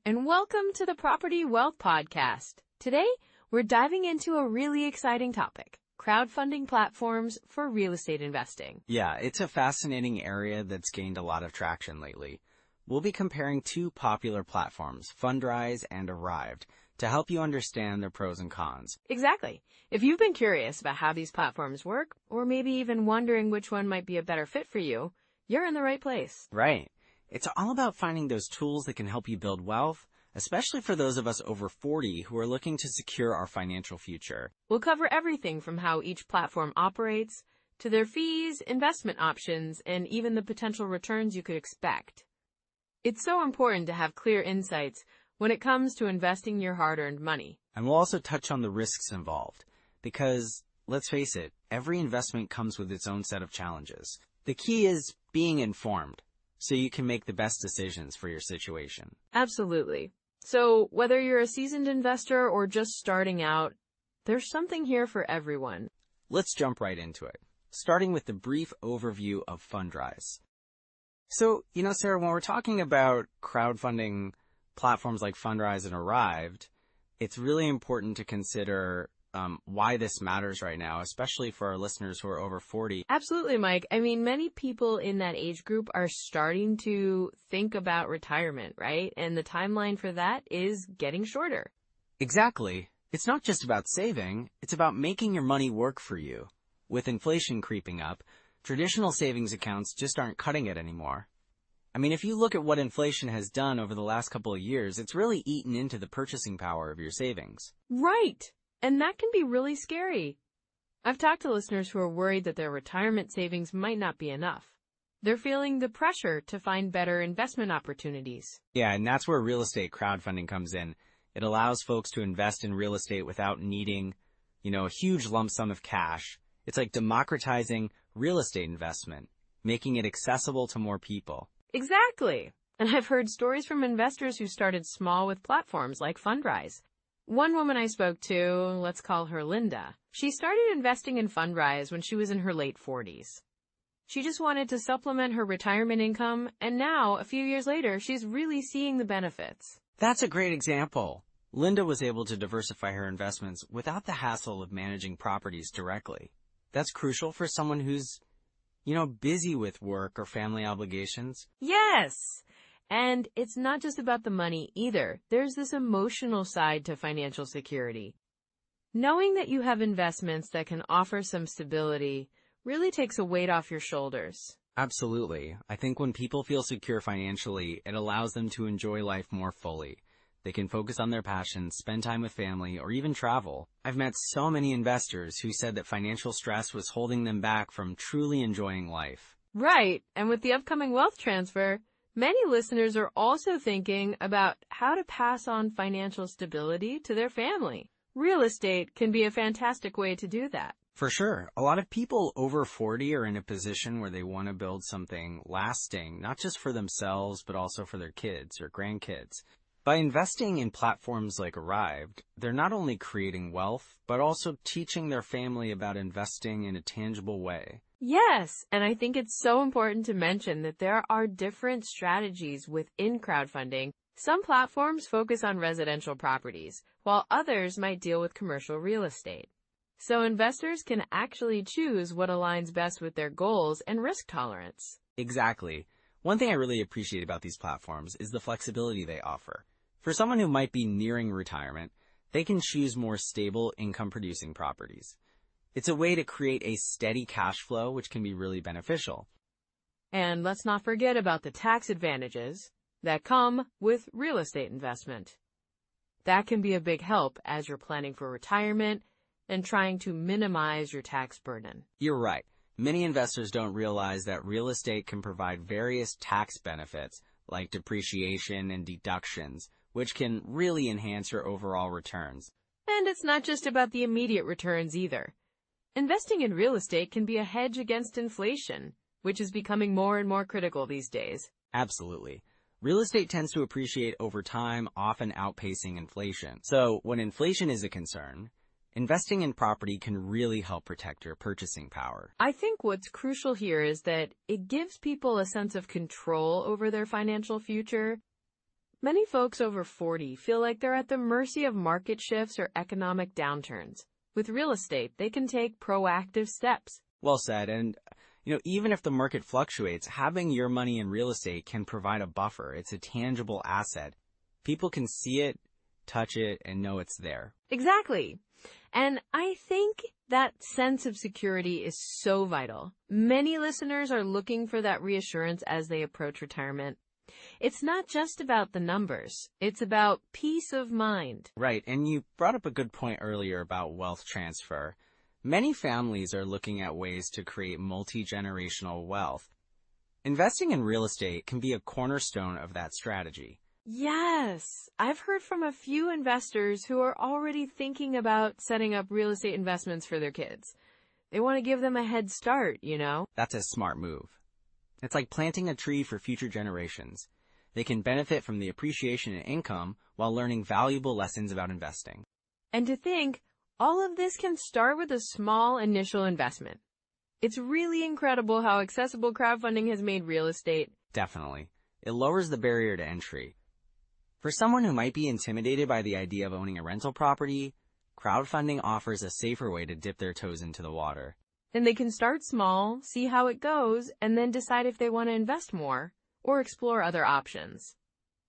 and welcome to the Property Wealth Podcast. Today, we're diving into a really exciting topic, crowdfunding platforms for real estate investing. Yeah, it's a fascinating area that's gained a lot of traction lately. We'll be comparing two popular platforms, Fundrise and Arrived, to help you understand their pros and cons. Exactly. If you've been curious about how these platforms work, or maybe even wondering which one might be a better fit for you, you're in the right place. Right. It's all about finding those tools that can help you build wealth, especially for those of us over 40 who are looking to secure our financial future. We'll cover everything from how each platform operates, to their fees, investment options, and even the potential returns you could expect. It's so important to have clear insights when it comes to investing your hard-earned money. And we'll also touch on the risks involved, because, let's face it, every investment comes with its own set of challenges. The key is being informed, so you can make the best decisions for your situation. Absolutely. So, whether you're a seasoned investor or just starting out, there's something here for everyone. Let's jump right into it, starting with the brief overview of Fundrise. So, Sarah, when we're talking about crowdfunding platforms like Fundrise and Arrived, it's really important to consider why this matters right now, especially for our listeners who are over 40. Absolutely, Mike. I mean, many people in that age group are starting to think about retirement, right? And the timeline for that is getting shorter. Exactly. It's not just about saving, it's about making your money work for you. With inflation creeping up, traditional savings accounts just aren't cutting it anymore. I mean, if you look at what inflation has done over the last couple of years, it's really eaten into the purchasing power of your savings. Right. And that can be really scary. I've talked to listeners who are worried that their retirement savings might not be enough. They're feeling the pressure to find better investment opportunities. Yeah, and that's where real estate crowdfunding comes in. It allows folks to invest in real estate without needing, a huge lump sum of cash. It's like democratizing real estate investment, making it accessible to more people. Exactly. And I've heard stories from investors who started small with platforms like Fundrise. One woman I spoke to, let's call her Linda, she started investing in Fundrise when she was in her late 40s. She just wanted to supplement her retirement income, and now, a few years later, she's really seeing the benefits. That's a great example. Linda was able to diversify her investments without the hassle of managing properties directly. That's crucial for someone who's, busy with work or family obligations. Yes! And it's not just about the money either. There's this emotional side to financial security. Knowing that you have investments that can offer some stability really takes a weight off your shoulders. Absolutely. I think when people feel secure financially, it allows them to enjoy life more fully. They can focus on their passions, spend time with family, or even travel. I've met so many investors who said that financial stress was holding them back from truly enjoying life. Right. And with the upcoming wealth transfer, many listeners are also thinking about how to pass on financial stability to their family. Real estate can be a fantastic way to do that. For sure. A lot of people over 40 are in a position where they want to build something lasting, not just for themselves, but also for their kids or grandkids. By investing in platforms like Arrived, they're not only creating wealth, but also teaching their family about investing in a tangible way. Yes, and I think it's so important to mention that there are different strategies within crowdfunding. Some platforms focus on residential properties, while others might deal with commercial real estate. So investors can actually choose what aligns best with their goals and risk tolerance. Exactly. One thing I really appreciate about these platforms is the flexibility they offer. For someone who might be nearing retirement, they can choose more stable income-producing properties. It's a way to create a steady cash flow, which can be really beneficial. And let's not forget about the tax advantages that come with real estate investment. That can be a big help as you're planning for retirement and trying to minimize your tax burden. You're right. Many investors don't realize that real estate can provide various tax benefits, like depreciation and deductions, which can really enhance your overall returns. And it's not just about the immediate returns either. Investing in real estate can be a hedge against inflation, which is becoming more and more critical these days. Absolutely. Real estate tends to appreciate over time, often outpacing inflation. So when inflation is a concern, investing in property can really help protect your purchasing power. I think what's crucial here is that it gives people a sense of control over their financial future. Many folks over 40 feel like they're at the mercy of market shifts or economic downturns. With real estate, they can take proactive steps. Well said. And, even if the market fluctuates, having your money in real estate can provide a buffer. It's a tangible asset. People can see it, touch it, and know it's there. Exactly. And I think that sense of security is so vital. Many listeners are looking for that reassurance as they approach retirement. It's not just about the numbers. It's about peace of mind. Right. And you brought up a good point earlier about wealth transfer. Many families are looking at ways to create multi-generational wealth. Investing in real estate can be a cornerstone of that strategy. Yes, I've heard from a few investors who are already thinking about setting up real estate investments for their kids. They want to give them a head start, That's a smart move. It's like planting a tree for future generations. They can benefit from the appreciation and income while learning valuable lessons about investing. And to think, all of this can start with a small initial investment. It's really incredible how accessible crowdfunding has made real estate. Definitely. It lowers the barrier to entry. For someone who might be intimidated by the idea of owning a rental property, crowdfunding offers a safer way to dip their toes into the water. Then they can start small, see how it goes, and then decide if they want to invest more or explore other options.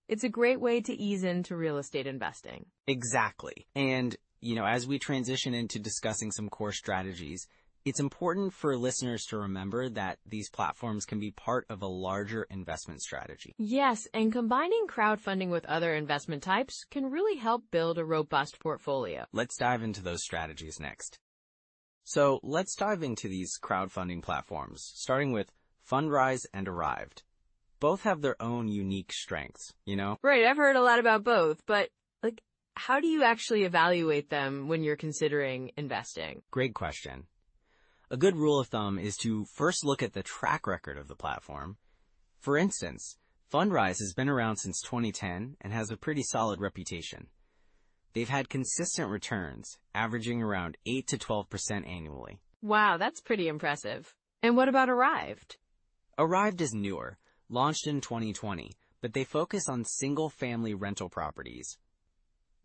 It's a great way to ease into real estate investing. Exactly. And, as we transition into discussing some core strategies, it's important for listeners to remember that these platforms can be part of a larger investment strategy. Yes, and combining crowdfunding with other investment types can really help build a robust portfolio. Let's dive into those strategies next. So let's dive into these crowdfunding platforms, starting with Fundrise and Arrived. Both have their own unique strengths, Right, I've heard a lot about both, but how do you actually evaluate them when you're considering investing? Great question. A good rule of thumb is to first look at the track record of the platform. For instance, Fundrise has been around since 2010 and has a pretty solid reputation. They've had consistent returns, averaging around 8 to 12% annually. Wow, that's pretty impressive. And what about Arrived? Arrived is newer, launched in 2020, but they focus on single-family rental properties.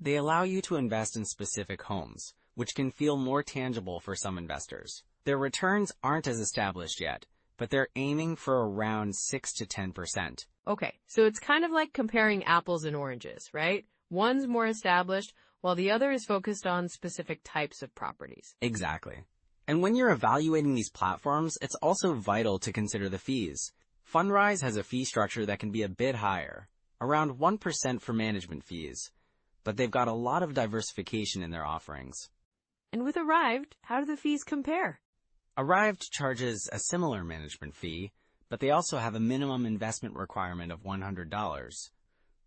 They allow you to invest in specific homes, which can feel more tangible for some investors. Their returns aren't as established yet, but they're aiming for around 6 to 10%. Okay, so it's kind of like comparing apples and oranges, right? One's more established, while the other is focused on specific types of properties. Exactly. And when you're evaluating these platforms, it's also vital to consider the fees. Fundrise has a fee structure that can be a bit higher, around 1% for management fees, but they've got a lot of diversification in their offerings. And with Arrived, how do the fees compare? Arrived charges a similar management fee, but they also have a minimum investment requirement of $100.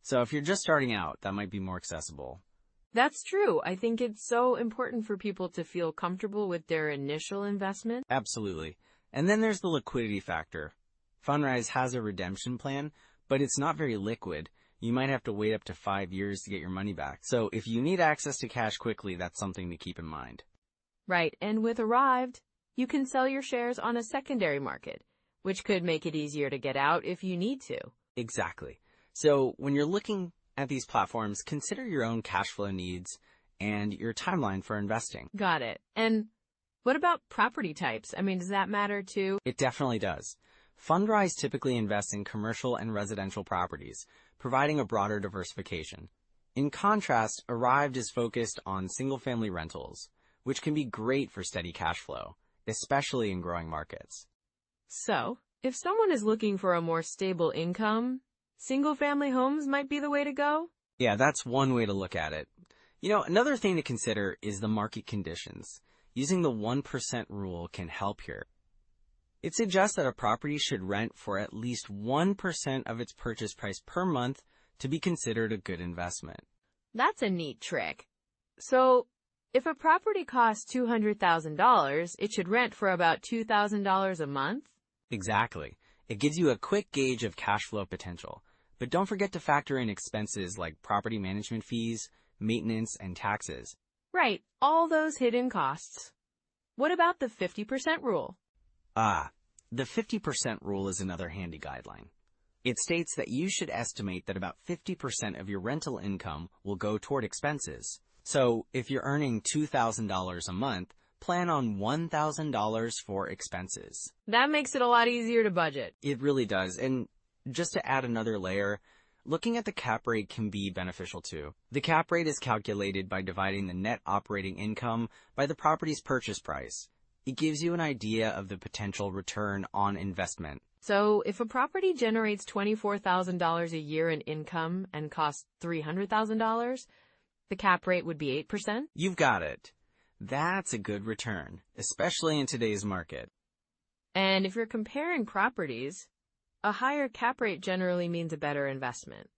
So if you're just starting out, that might be more accessible. That's true. I think it's so important for people to feel comfortable with their initial investment. Absolutely. And then there's the liquidity factor. Fundrise has a redemption plan, but it's not very liquid. You might have to wait up to 5 years to get your money back. So if you need access to cash quickly, that's something to keep in mind. Right. And with Arrived, you can sell your shares on a secondary market, which could make it easier to get out if you need to. Exactly. So when you're looking at these platforms, consider your own cash flow needs and your timeline for investing. Got it. And what about property types? Does that matter too? It definitely does. Fundrise typically invests in commercial and residential properties, providing a broader diversification. In contrast, Arrived is focused on single-family rentals, which can be great for steady cash flow, especially in growing markets. So, if someone is looking for a more stable income, single-family homes might be the way to go? Yeah, that's one way to look at it. Another thing to consider is the market conditions. Using the 1% rule can help here. It suggests that a property should rent for at least 1% of its purchase price per month to be considered a good investment. That's a neat trick. So, if a property costs $200,000, it should rent for about $2,000 a month? Exactly. It gives you a quick gauge of cash flow potential. But don't forget to factor in expenses like property management fees, maintenance, and taxes. Right, all those hidden costs. What about the 50% rule? The 50% rule is another handy guideline. It states that you should estimate that about 50% of your rental income will go toward expenses. So if you're earning $2,000 a month, plan on $1,000 for expenses. That makes it a lot easier to budget. It really does. And just to add another layer, looking at the cap rate can be beneficial too. The cap rate is calculated by dividing the net operating income by the property's purchase price. It gives you an idea of the potential return on investment. So if a property generates $24,000 a year in income and costs $300,000, the cap rate would be 8%? You've got it. That's a good return, especially in today's market. And if you're comparing properties, a higher cap rate generally means a better investment,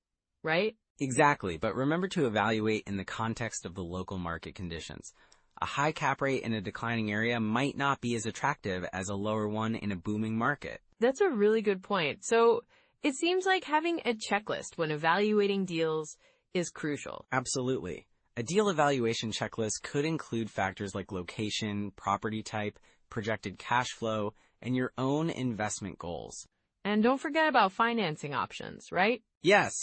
right? Exactly, but remember to evaluate in the context of the local market conditions. A high cap rate in a declining area might not be as attractive as a lower one in a booming market. That's a really good point. So it seems like having a checklist when evaluating deals is crucial. Absolutely. A deal evaluation checklist could include factors like location, property type, projected cash flow, and your own investment goals. And don't forget about financing options, right? Yes.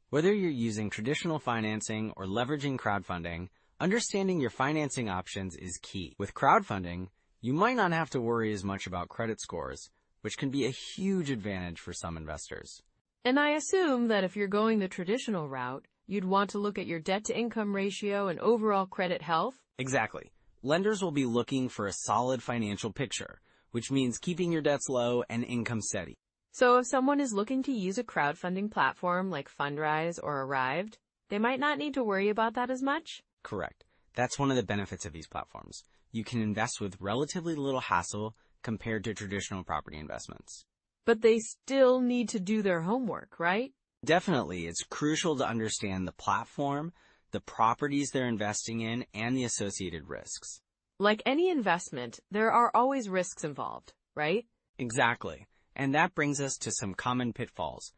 Whether you're using traditional financing or leveraging crowdfunding, understanding your financing options is key. With crowdfunding, you might not have to worry as much about credit scores, which can be a huge advantage for some investors. And I assume that if you're going the traditional route, you'd want to look at your debt-to-income ratio and overall credit health. Exactly. Lenders will be looking for a solid financial picture, which means keeping your debts low and income steady. So if someone is looking to use a crowdfunding platform like Fundrise or Arrived, they might not need to worry about that as much? Correct. That's one of the benefits of these platforms. You can invest with relatively little hassle compared to traditional property investments. But they still need to do their homework, right? Definitely, it's crucial to understand the platform, the properties they're investing in, and the associated risks. Like any investment, there are always risks involved, right? Exactly. And that brings us to some common pitfalls.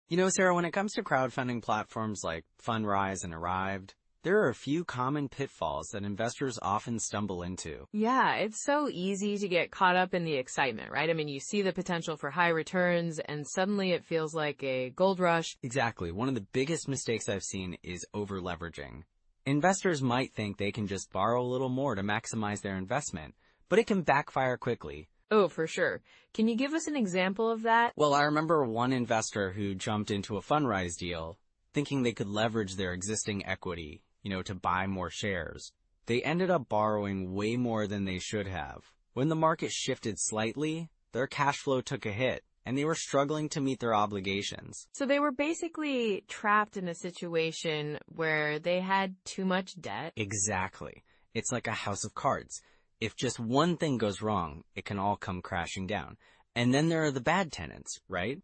You know, Sarah, when it comes to crowdfunding platforms like Fundrise and Arrived, there are a few common pitfalls that investors often stumble into. Yeah, it's so easy to get caught up in the excitement, right? I mean, you see the potential for high returns and suddenly it feels like a gold rush. Exactly. One of the biggest mistakes I've seen is over-leveraging. Investors might think they can just borrow a little more to maximize their investment, but it can backfire quickly. Oh, for sure. Can you give us an example of that? Well, I remember one investor who jumped into a Fundrise deal thinking they could leverage their existing equity, to buy more shares. They ended up borrowing way more than they should have. When the market shifted slightly, their cash flow took a hit, and they were struggling to meet their obligations. So they were basically trapped in a situation where they had too much debt. Exactly. It's like a house of cards. If just one thing goes wrong, it can all come crashing down. And then there are the bad tenants, right?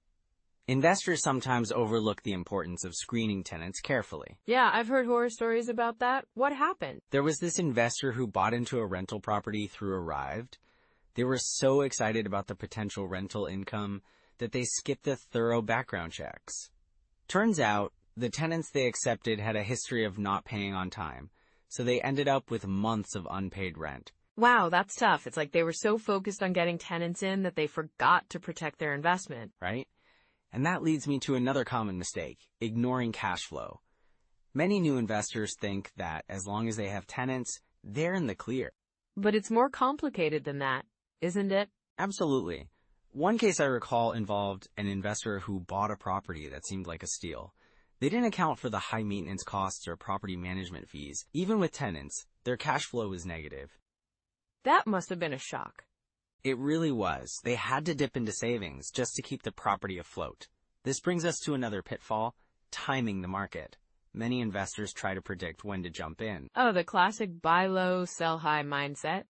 Investors sometimes overlook the importance of screening tenants carefully. Yeah, I've heard horror stories about that. What happened? There was this investor who bought into a rental property through Arrived. They were so excited about the potential rental income that they skipped the thorough background checks. Turns out, the tenants they accepted had a history of not paying on time, so they ended up with months of unpaid rent. Wow, that's tough. It's like they were so focused on getting tenants in that they forgot to protect their investment. Right? And that leads me to another common mistake, ignoring cash flow. Many new investors think that as long as they have tenants, they're in the clear. But it's more complicated than that, isn't it? Absolutely. One case I recall involved an investor who bought a property that seemed like a steal. They didn't account for the high maintenance costs or property management fees. Even with tenants, their cash flow was negative. That must have been a shock. It really was. They had to dip into savings just to keep the property afloat. This brings us to another pitfall, timing the market. Many investors try to predict when to jump in. Oh, the classic buy low, sell high mindset.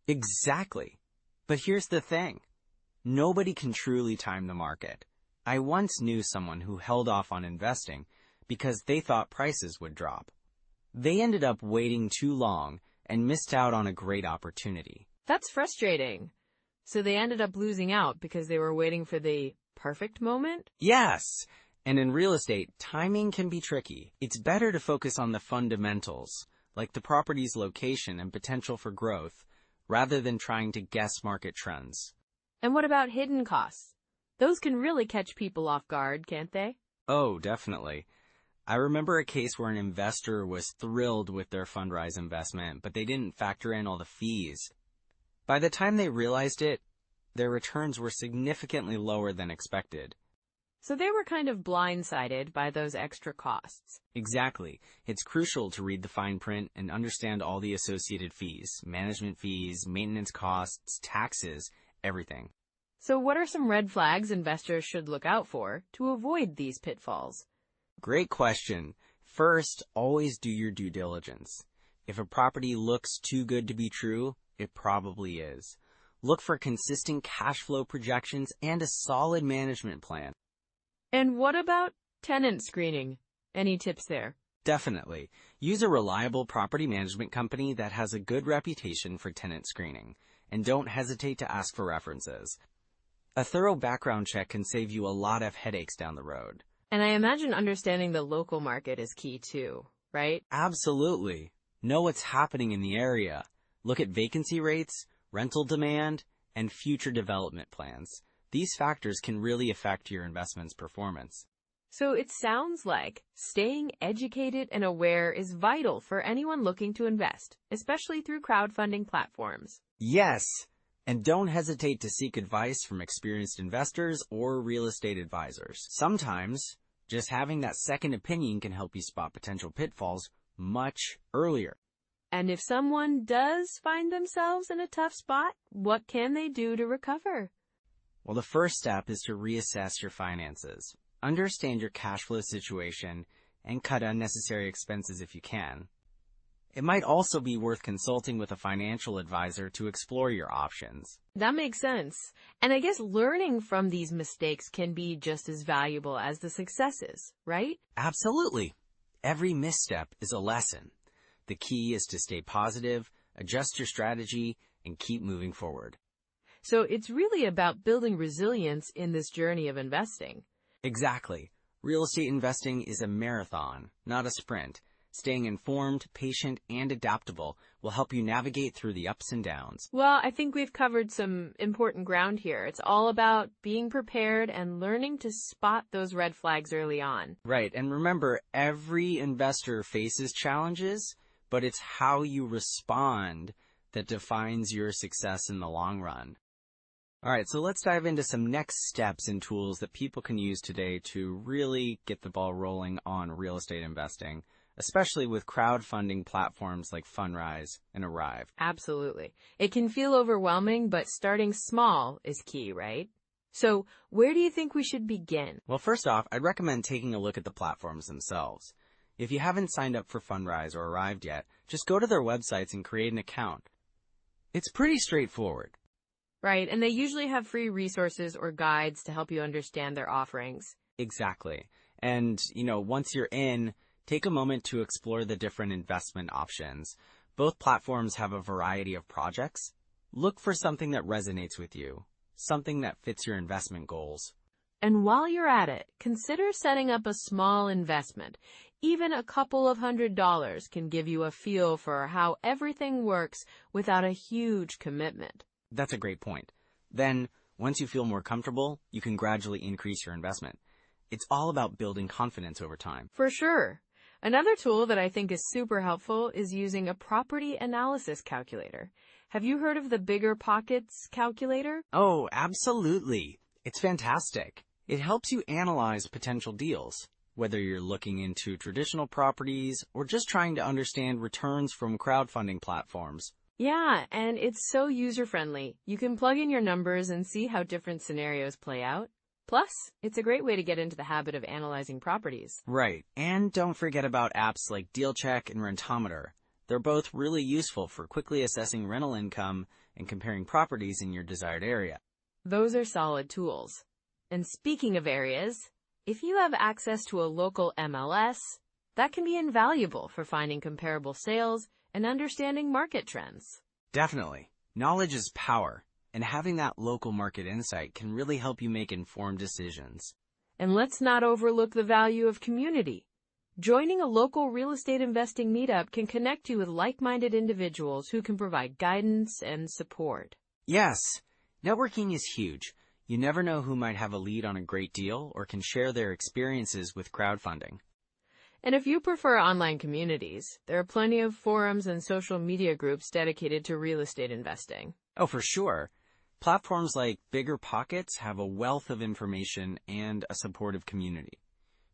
Exactly. But here's the thing. Nobody can truly time the market. I once knew someone who held off on investing because they thought prices would drop. They ended up waiting too long and missed out on a great opportunity. That's frustrating. So they ended up losing out because they were waiting for the perfect moment? Yes. And in real estate, timing can be tricky. It's better to focus on the fundamentals, like the property's location and potential for growth, rather than trying to guess market trends. And what about hidden costs? Those can really catch people off guard, can't they? Oh, definitely. I remember a case where an investor was thrilled with their Fundrise investment, but they didn't factor in all the fees. By the time they realized it, their returns were significantly lower than expected. So they were kind of blindsided by those extra costs. Exactly. It's crucial to read the fine print and understand all the associated fees, management fees, maintenance costs, taxes, everything. So what are some red flags investors should look out for to avoid these pitfalls? Great question. First, always do your due diligence. If a property looks too good to be true, it probably is. Look for consistent cash flow projections and a solid management plan. And what about tenant screening? Any tips there? Definitely. Use a reliable property management company that has a good reputation for tenant screening, and don't hesitate to ask for references. A thorough background check can save you a lot of headaches down the road. And I imagine understanding the local market is key too, right? Absolutely. Know what's happening in the area. Look at vacancy rates, rental demand, and future development plans. These factors can really affect your investment's performance. So it sounds like staying educated and aware is vital for anyone looking to invest, especially through crowdfunding platforms. Yes, and don't hesitate to seek advice from experienced investors or real estate advisors. Sometimes, just having that second opinion can help you spot potential pitfalls much earlier. And if someone does find themselves in a tough spot, what can they do to recover? Well, the first step is to reassess your finances. Understand your cash flow situation and cut unnecessary expenses if you can. It might also be worth consulting with a financial advisor to explore your options. That makes sense. And I guess learning from these mistakes can be just as valuable as the successes, right? Absolutely. Every misstep is a lesson. The key is to stay positive, adjust your strategy, and keep moving forward. So it's really about building resilience in this journey of investing. Exactly. Real estate investing is a marathon, not a sprint. Staying informed, patient, and adaptable will help you navigate through the ups and downs. Well, I think we've covered some important ground here. It's all about being prepared and learning to spot those red flags early on. Right, and remember, every investor faces challenges, but it's how you respond that defines your success in the long run. All right, so let's dive into some next steps and tools that people can use today to really get the ball rolling on real estate investing, especially with crowdfunding platforms like Fundrise and Arrived. Absolutely. It can feel overwhelming, but starting small is key, right? So where do you think we should begin? Well, first off, I'd recommend taking a look at the platforms themselves. If you haven't signed up for Fundrise or Arrived yet, just go to their websites and create an account. It's pretty straightforward. Right, and they usually have free resources or guides to help you understand their offerings. Exactly. And, once you're in, take a moment to explore the different investment options. Both platforms have a variety of projects. Look for something that resonates with you, something that fits your investment goals. And while you're at it, consider setting up a small investment. Even a couple of $100s can give you a feel for how everything works without a huge commitment. That's a great point. Then, once you feel more comfortable, you can gradually increase your investment. It's all about building confidence over time. For sure. Another tool that I think is super helpful is using a property analysis calculator. Have you heard of the Bigger Pockets calculator? Oh, absolutely. It's fantastic. It helps you analyze potential deals, whether you're looking into traditional properties or just trying to understand returns from crowdfunding platforms. Yeah, and it's so user-friendly. You can plug in your numbers and see how different scenarios play out. Plus, it's a great way to get into the habit of analyzing properties. Right, and don't forget about apps like DealCheck and Rentometer. They're both really useful for quickly assessing rental income and comparing properties in your desired area. Those are solid tools. And speaking of areas, if you have access to a local MLS, that can be invaluable for finding comparable sales and understanding market trends. Definitely. Knowledge is power, and having that local market insight can really help you make informed decisions. And let's not overlook the value of community. Joining a local real estate investing meetup can connect you with like-minded individuals who can provide guidance and support. Yes, networking is huge. You never know who might have a lead on a great deal or can share their experiences with crowdfunding. And if you prefer online communities, there are plenty of forums and social media groups dedicated to real estate investing. Oh, for sure. Platforms like BiggerPockets have a wealth of information and a supportive community.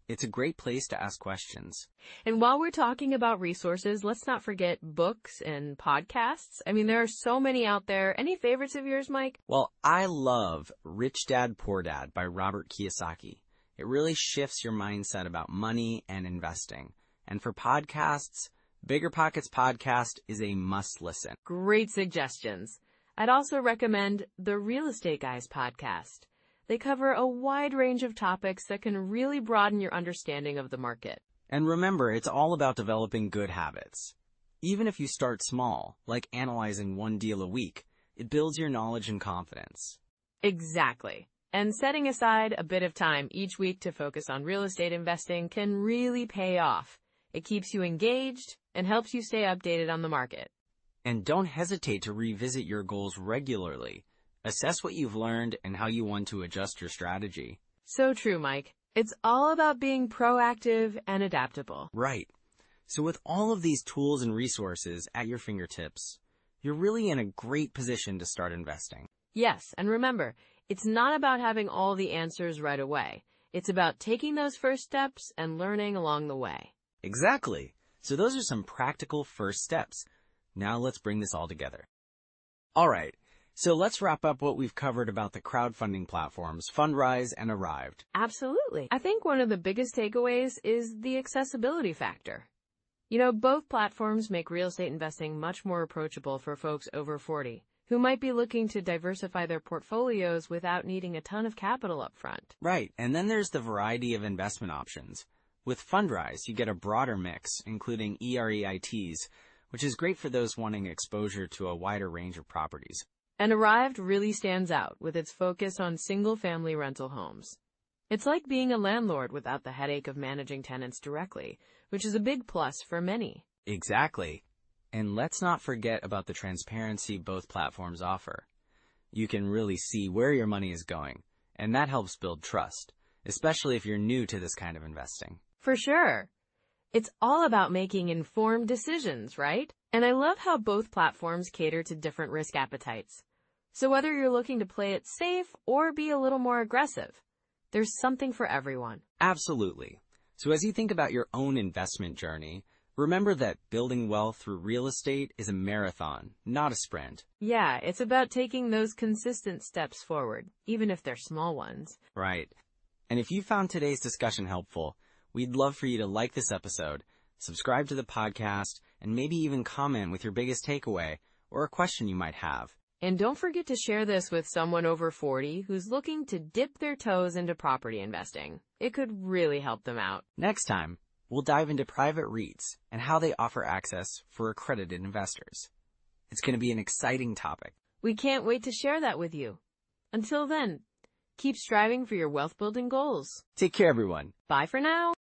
It's a great place to ask questions. And while we're talking about resources, let's not forget books and podcasts. I mean, there are so many out there. Any favorites of yours, Mike? Well, I love Rich Dad, Poor Dad by Robert Kiyosaki. It really shifts your mindset about money and investing. And for podcasts, BiggerPockets podcast is a must listen. Great suggestions. I'd also recommend the Real Estate Guys podcast. They cover a wide range of topics that can really broaden your understanding of the market. And remember, it's all about developing good habits. Even if you start small, like analyzing one deal a week, it builds your knowledge and confidence. Exactly. And setting aside a bit of time each week to focus on real estate investing can really pay off. It keeps you engaged and helps you stay updated on the market. And don't hesitate to revisit your goals regularly. Assess what you've learned and how you want to adjust your strategy. So true, Mike. It's all about being proactive and adaptable. Right. So with all of these tools and resources at your fingertips, you're really in a great position to start investing. Yes, and remember, it's not about having all the answers right away. It's about taking those first steps and learning along the way. Exactly. So those are some practical first steps. Now let's bring this all together. All right. So let's wrap up what we've covered about the crowdfunding platforms, Fundrise and Arrived. Absolutely. I think one of the biggest takeaways is the accessibility factor. You know, both platforms make real estate investing much more approachable for folks over 40 who might be looking to diversify their portfolios without needing a ton of capital up front. Right. And then there's the variety of investment options. With Fundrise, you get a broader mix, including EREITs, which is great for those wanting exposure to a wider range of properties. And Arrived really stands out with its focus on single-family rental homes. It's like being a landlord without the headache of managing tenants directly, which is a big plus for many. Exactly. And let's not forget about the transparency both platforms offer. You can really see where your money is going, and that helps build trust, especially if you're new to this kind of investing. For sure. It's all about making informed decisions, right? And I love how both platforms cater to different risk appetites. So whether you're looking to play it safe or be a little more aggressive, there's something for everyone. Absolutely. So as you think about your own investment journey, remember that building wealth through real estate is a marathon, not a sprint. Yeah, it's about taking those consistent steps forward, even if they're small ones. Right. And if you found today's discussion helpful, we'd love for you to like this episode, subscribe to the podcast, and maybe even comment with your biggest takeaway or a question you might have. And don't forget to share this with someone over 40 who's looking to dip their toes into property investing. It could really help them out. Next time, we'll dive into private REITs and how they offer access for accredited investors. It's going to be an exciting topic. We can't wait to share that with you. Until then, keep striving for your wealth building goals. Take care, everyone. Bye for now.